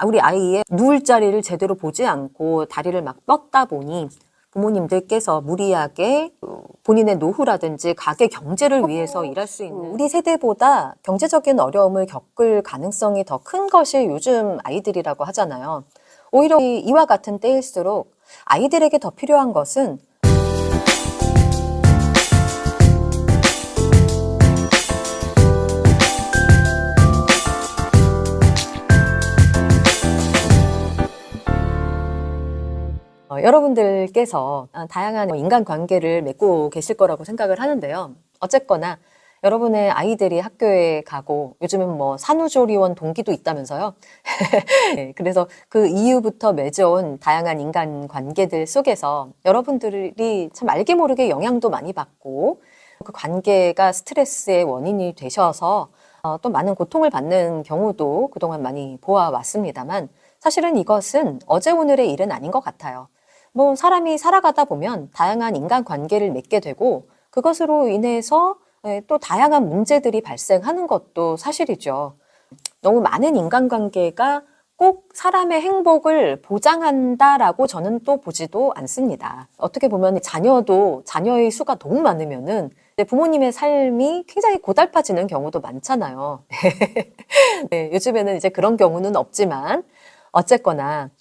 우리 아이의 누울 자리를 제대로 보지 않고 다리를 막 뻗다 보니 부모님들께서 무리하게 본인의 노후라든지 가계 경제를 위해서 일할 수 있는 우리 세대보다 경제적인 어려움을 겪을 가능성이 더 큰 것이 요즘 아이들이라고 하잖아요. 오히려 이와 같은 때일수록 아이들에게 더 필요한 것은 여러분들께서 다양한 인간관계를 맺고 계실 거라고 생각을 하는데요. 어쨌거나 여러분의 아이들이 학교에 가고 요즘은 뭐 산후조리원 동기도 있다면서요. 네, 그래서 그 이후부터 맺어온 다양한 인간관계들 속에서 여러분들이 참 알게 모르게 영향도 많이 받고 그 관계가 스트레스의 원인이 되셔서 또 많은 고통을 받는 경우도 그동안 많이 보아왔습니다만 사실은 이것은 어제 오늘의 일은 아닌 것 같아요. 뭐 사람이 살아가다 보면 다양한 인간관계를 맺게 되고 그것으로 인해서 또 다양한 문제들이 발생하는 것도 사실이죠. 너무 많은 인간관계가 꼭 사람의 행복을 보장한다라고 저는 또 보지도 않습니다. 어떻게 보면 자녀도 자녀의 수가 너무 많으면은 부모님의 삶이 굉장히 고달파지는 경우도 많잖아요. 네, 요즘에는 이제 그런 경우는 없지만 어쨌거나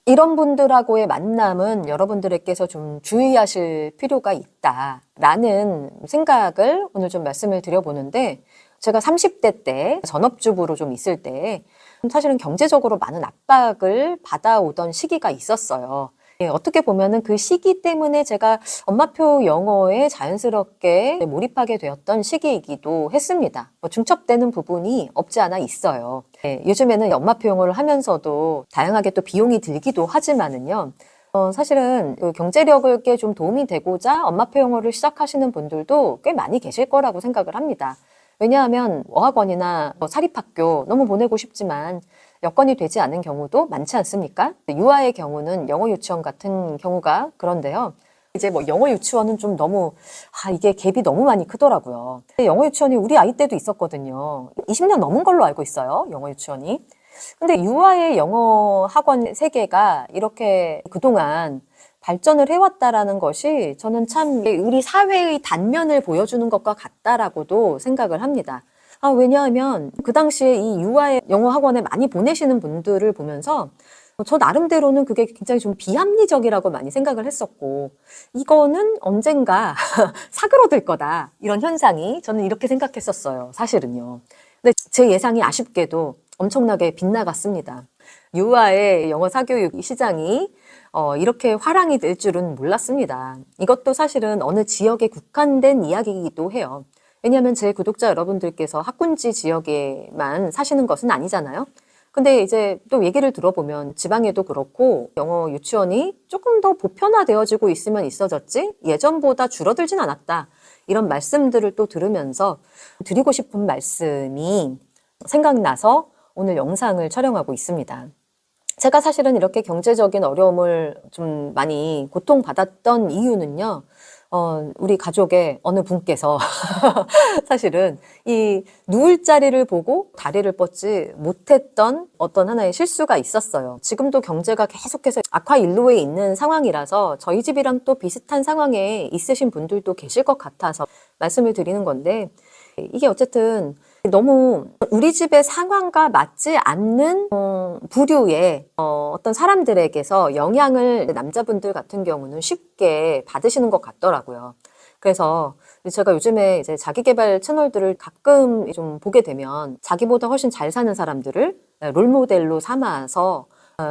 이런 분들하고의 만남은 여러분들께서 좀 주의하실 필요가 있다라는 생각을 오늘 좀 말씀을 드려보는데 제가 30대 때 전업주부로 좀 있을 때 사실은 경제적으로 많은 압박을 받아오던 시기가 있었어요. 어떻게 보면은 그 시기 때문에 제가 엄마표 영어에 자연스럽게 몰입하게 되었던 시기이기도 했습니다. 중첩되는 부분이 없지 않아 있어요. 요즘에는 엄마표 영어를 하면서도 다양하게 또 비용이 들기도 하지만은요. 사실은 경제력에 좀 도움이 되고자 엄마표 영어를 시작하시는 분들도 꽤 많이 계실 거라고 생각을 합니다. 왜냐하면 어학원이나 사립학교 너무 보내고 싶지만 여건이 되지 않은 경우도 많지 않습니까? 유아의 경우는 영어 유치원 같은 경우가 그런데요. 이제 뭐 영어 유치원은 좀 너무 이게 갭이 너무 많이 크더라고요. 영어 유치원이 우리 아이 때도 있었거든요. 20년 넘은 걸로 알고 있어요. 영어 유치원이. 근데 유아의 영어 학원 세계가 이렇게 그동안 발전을 해왔다라는 것이 저는 참 우리 사회의 단면을 보여주는 것과 같다라고도 생각을 합니다. 왜냐하면 그 당시에 이 유아의 영어 학원에 많이 보내시는 분들을 보면서 저 나름대로는 그게 굉장히 좀 비합리적이라고 많이 생각을 했었고 이거는 언젠가 사그러들 거다 이런 현상이 저는 이렇게 생각했었어요. 사실은요. 근데 제 예상이 아쉽게도 엄청나게 빗나갔습니다. 유아의 영어 사교육 시장이 이렇게 화랑이 될 줄은 몰랐습니다. 이것도 사실은 어느 지역에 국한된 이야기이기도 해요. 왜냐하면 제 구독자 여러분들께서 학군지 지역에만 사시는 것은 아니잖아요. 근데 이제 또 얘기를 들어보면 지방에도 그렇고 영어 유치원이 조금 더 보편화되어지고 있으면 있어졌지 예전보다 줄어들진 않았다. 이런 말씀들을 또 들으면서 드리고 싶은 말씀이 생각나서 오늘 영상을 촬영하고 있습니다. 제가 사실은 이렇게 경제적인 어려움을 좀 많이 고통받았던 이유는요. 우리 가족의 어느 분께서 사실은 이 누울 자리를 보고 다리를 뻗지 못했던 어떤 하나의 실수가 있었어요. 지금도 경제가 계속해서 악화일로에 있는 상황이라서 저희 집이랑 또 비슷한 상황에 있으신 분들도 계실 것 같아서 말씀을 드리는 건데 이게 어쨌든 너무 우리 집의 상황과 맞지 않는 부류의 어떤 사람들에게서 영향을 남자분들 같은 경우는 쉽게 받으시는 것 같더라고요. 그래서 제가 요즘에 이제 자기계발 채널들을 가끔 좀 보게 되면 자기보다 훨씬 잘 사는 사람들을 롤모델로 삼아서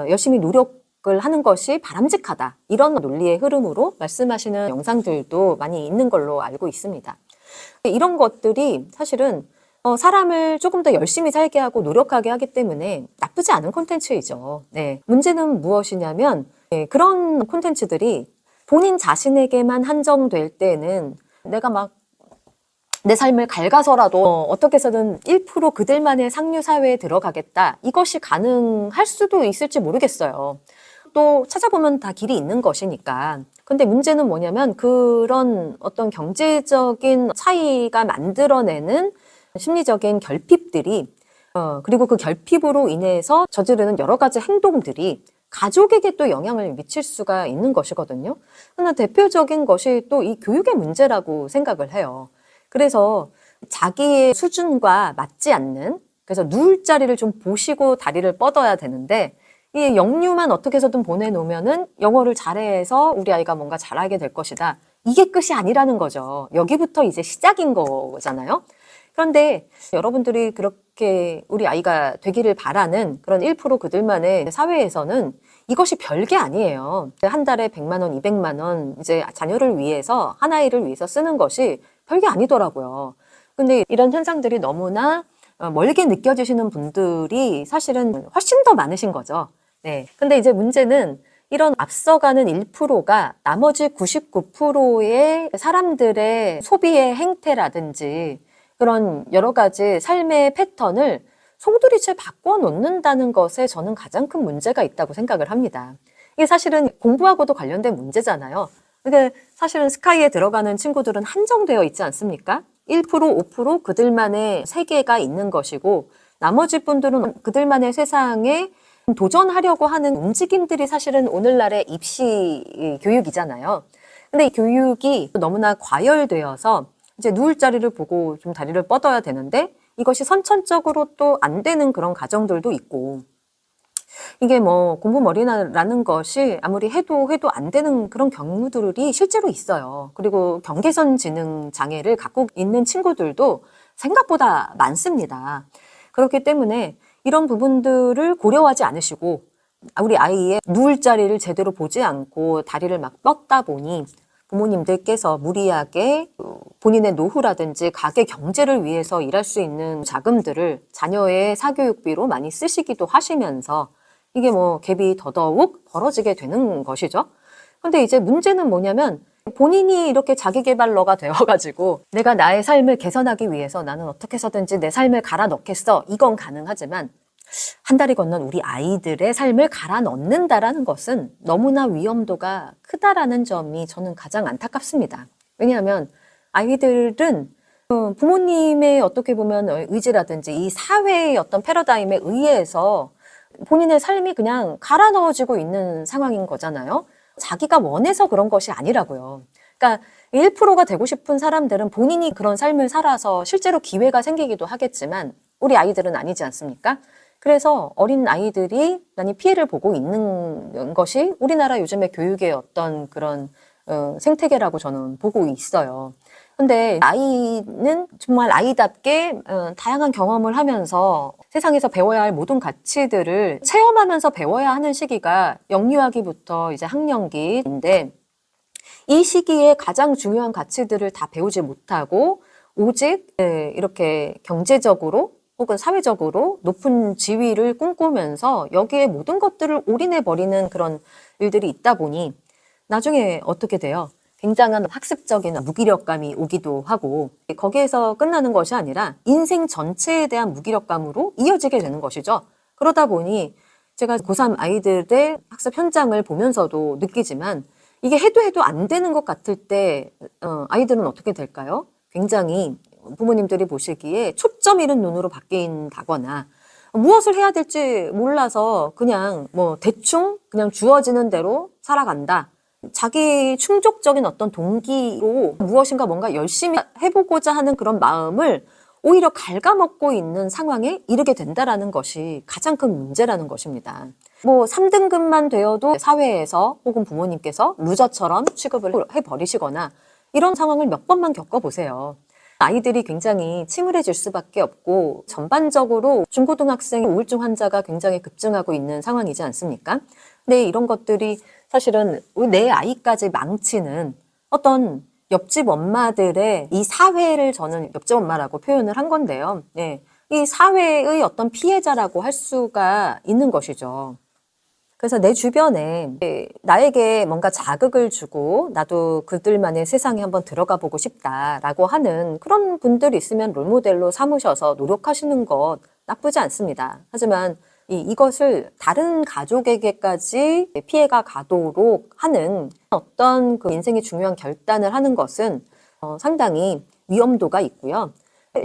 열심히 노력을 하는 것이 바람직하다. 이런 논리의 흐름으로 말씀하시는 영상들도 많이 있는 걸로 알고 있습니다. 이런 것들이 사실은 사람을 조금 더 열심히 살게 하고 노력하게 하기 때문에 나쁘지 않은 콘텐츠이죠. 네. 문제는 무엇이냐면 그런 콘텐츠들이 본인 자신에게만 한정될 때는 내가 막 내 삶을 갉아서라도 어떻게 해서든 1% 그들만의 상류 사회에 들어가겠다. 이것이 가능할 수도 있을지 모르겠어요. 또 찾아보면 다 길이 있는 것이니까. 근데 문제는 뭐냐면 그런 어떤 경제적인 차이가 만들어내는 심리적인 결핍들이 그리고 그 결핍으로 인해서 저지르는 여러 가지 행동들이 가족에게 또 영향을 미칠 수가 있는 것이거든요. 하나 대표적인 것이 또 이 교육의 문제라고 생각을 해요. 그래서 자기의 수준과 맞지 않는, 그래서 누울 자리를 좀 보시고 다리를 뻗어야 되는데, 이 영유만 어떻게 해서든 보내놓으면은 영어를 잘해서 우리 아이가 뭔가 잘하게 될 것이다. 이게 끝이 아니라는 거죠. 여기부터 이제 시작인 거잖아요. 그런데 여러분들이 그렇게 우리 아이가 되기를 바라는 그런 1% 그들만의 사회에서는 이것이 별게 아니에요. 한 달에 100만 원, 200만 원 이제 자녀를 위해서, 한 아이를 위해서 쓰는 것이 별게 아니더라고요. 근데 이런 현상들이 너무나 멀게 느껴지시는 분들이 사실은 훨씬 더 많으신 거죠. 네. 근데 이제 문제는 이런 앞서가는 1%가 나머지 99%의 사람들의 소비의 행태라든지 그런 여러 가지 삶의 패턴을 송두리째 바꿔 놓는다는 것에 저는 가장 큰 문제가 있다고 생각을 합니다. 이게 사실은 공부하고도 관련된 문제잖아요. 근데 사실은 스카이에 들어가는 친구들은 한정되어 있지 않습니까? 1%, 5% 그들만의 세계가 있는 것이고 나머지 분들은 그들만의 세상에 도전하려고 하는 움직임들이 사실은 오늘날의 입시 교육이잖아요. 근데 이 교육이 너무나 과열되어서 이제 누울 자리를 보고 좀 다리를 뻗어야 되는데 이것이 선천적으로 또 안 되는 그런 가정들도 있고, 이게 뭐 공부머리라는 것이 아무리 해도 안 되는 그런 경우들이 실제로 있어요. 그리고 경계선 지능 장애를 갖고 있는 친구들도 생각보다 많습니다. 그렇기 때문에 이런 부분들을 고려하지 않으시고 우리 아이의 누울 자리를 제대로 보지 않고 다리를 막 뻗다 보니 부모님들께서 무리하게 본인의 노후라든지 가계 경제를 위해서 일할 수 있는 자금들을 자녀의 사교육비로 많이 쓰시기도 하시면서 이게 뭐 갭이 더더욱 벌어지게 되는 것이죠. 근데 이제 문제는 뭐냐면 본인이 이렇게 자기계발러가 되어가지고 내가 나의 삶을 개선하기 위해서 나는 어떻게 해서든지 내 삶을 갈아 넣겠어. 이건 가능하지만 한 달이 건넌 우리 아이들의 삶을 갈아 넣는다라는 것은 너무나 위험도가 크다라는 점이 저는 가장 안타깝습니다. 왜냐하면 아이들은 부모님의 어떻게 보면 의지라든지 이 사회의 어떤 패러다임에 의해서 본인의 삶이 그냥 갈아 넣어지고 있는 상황인 거잖아요. 자기가 원해서 그런 것이 아니라고요. 그러니까 1%가 되고 싶은 사람들은 본인이 그런 삶을 살아서 실제로 기회가 생기기도 하겠지만 우리 아이들은 아니지 않습니까? 그래서 어린 아이들이 많이 피해를 보고 있는 것이 우리나라 요즘의 교육의 어떤 그런 생태계라고 저는 보고 있어요. 근데 아이는 정말 아이답게 다양한 경험을 하면서 세상에서 배워야 할 모든 가치들을 체험하면서 배워야 하는 시기가 영유아기부터 이제 학령기인데 이 시기에 가장 중요한 가치들을 다 배우지 못하고 오직 이렇게 경제적으로 혹은 사회적으로 높은 지위를 꿈꾸면서 여기에 모든 것들을 올인해버리는 그런 일들이 있다 보니 나중에 어떻게 돼요? 굉장한 학습적인 무기력감이 오기도 하고 거기에서 끝나는 것이 아니라 인생 전체에 대한 무기력감으로 이어지게 되는 것이죠. 그러다 보니 제가 고3 아이들의 학습 현장을 보면서도 느끼지만 이게 해도 안 되는 것 같을 때 아이들은 어떻게 될까요? 굉장히 부모님들이 보시기에 초점 잃은 눈으로 바뀐다거나 무엇을 해야 될지 몰라서 그냥 뭐 대충 그냥 주어지는 대로 살아간다. 자기 충족적인 어떤 동기로 무엇인가 뭔가 열심히 해보고자 하는 그런 마음을 오히려 갉아먹고 있는 상황에 이르게 된다라는 것이 가장 큰 문제라는 것입니다. 뭐 3등급만 되어도 사회에서 혹은 부모님께서 루저처럼 취급을 해버리시거나 이런 상황을 몇 번만 겪어보세요. 아이들이 굉장히 침울해질 수밖에 없고 전반적으로 중고등학생 우울증 환자가 굉장히 급증하고 있는 상황이지 않습니까? 근데 이런 것들이 사실은 내 아이까지 망치는 어떤 옆집 엄마들의 이 사회를 저는 옆집 엄마라고 표현을 한 건데요. 네, 이 사회의 어떤 피해자라고 할 수가 있는 것이죠. 그래서 내 주변에 나에게 뭔가 자극을 주고 나도 그들만의 세상에 한번 들어가 보고 싶다라고 하는 그런 분들이 있으면 롤모델로 삼으셔서 노력하시는 것 나쁘지 않습니다. 하지만 이것을 다른 가족에게까지 피해가 가도록 하는 어떤 그 인생의 중요한 결단을 하는 것은 상당히 위험도가 있고요.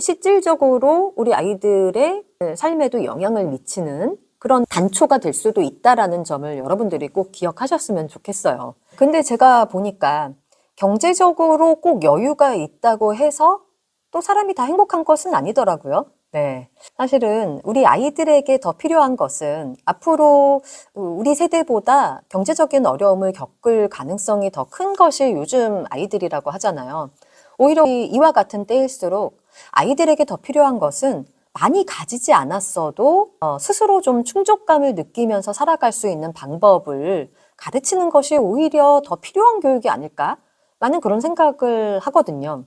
실질적으로 우리 아이들의 삶에도 영향을 미치는 그런 단초가 될 수도 있다라는 점을 여러분들이 꼭 기억하셨으면 좋겠어요. 근데 제가 보니까 경제적으로 꼭 여유가 있다고 해서 또 사람이 다 행복한 것은 아니더라고요. 네. 사실은 우리 아이들에게 더 필요한 것은 앞으로 우리 세대보다 경제적인 어려움을 겪을 가능성이 더 큰 것이 요즘 아이들이라고 하잖아요. 오히려 이와 같은 때일수록 아이들에게 더 필요한 것은 많이 가지지 않았어도 스스로 좀 충족감을 느끼면서 살아갈 수 있는 방법을 가르치는 것이 오히려 더 필요한 교육이 아닐까라는 그런 생각을 하거든요.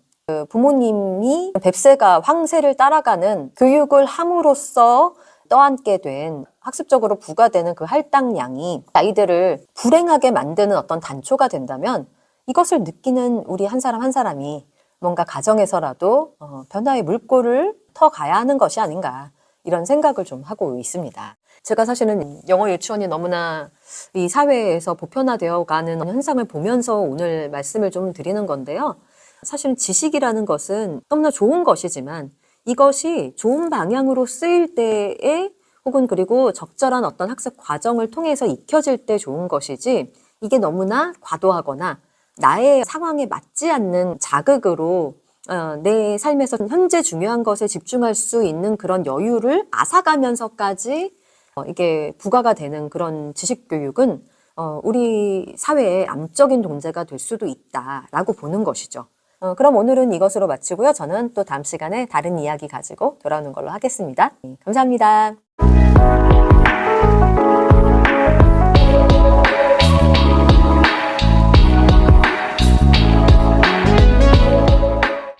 부모님이 뱁새가 황새를 따라가는 교육을 함으로써 떠안게 된 학습적으로 부과되는 그 할당량이 아이들을 불행하게 만드는 어떤 단초가 된다면 이것을 느끼는 우리 한 사람 한 사람이 뭔가 가정에서라도 변화의 물꼬를 터가야 하는 것이 아닌가 이런 생각을 좀 하고 있습니다. 제가 사실은 영어 유치원이 너무나 이 사회에서 보편화되어 가는 현상을 보면서 오늘 말씀을 좀 드리는 건데요. 사실 지식이라는 것은 너무나 좋은 것이지만 이것이 좋은 방향으로 쓰일 때에 혹은 그리고 적절한 어떤 학습 과정을 통해서 익혀질 때 좋은 것이지 이게 너무나 과도하거나 나의 상황에 맞지 않는 자극으로 내 삶에서 현재 중요한 것에 집중할 수 있는 그런 여유를 앗아가면서까지 이게 부과가 되는 그런 지식 교육은 우리 사회의 암적인 동재가 될 수도 있다라고 보는 것이죠. 그럼 오늘은 이것으로 마치고요. 저는 또 다음 시간에 다른 이야기 가지고 돌아오는 걸로 하겠습니다. 감사합니다.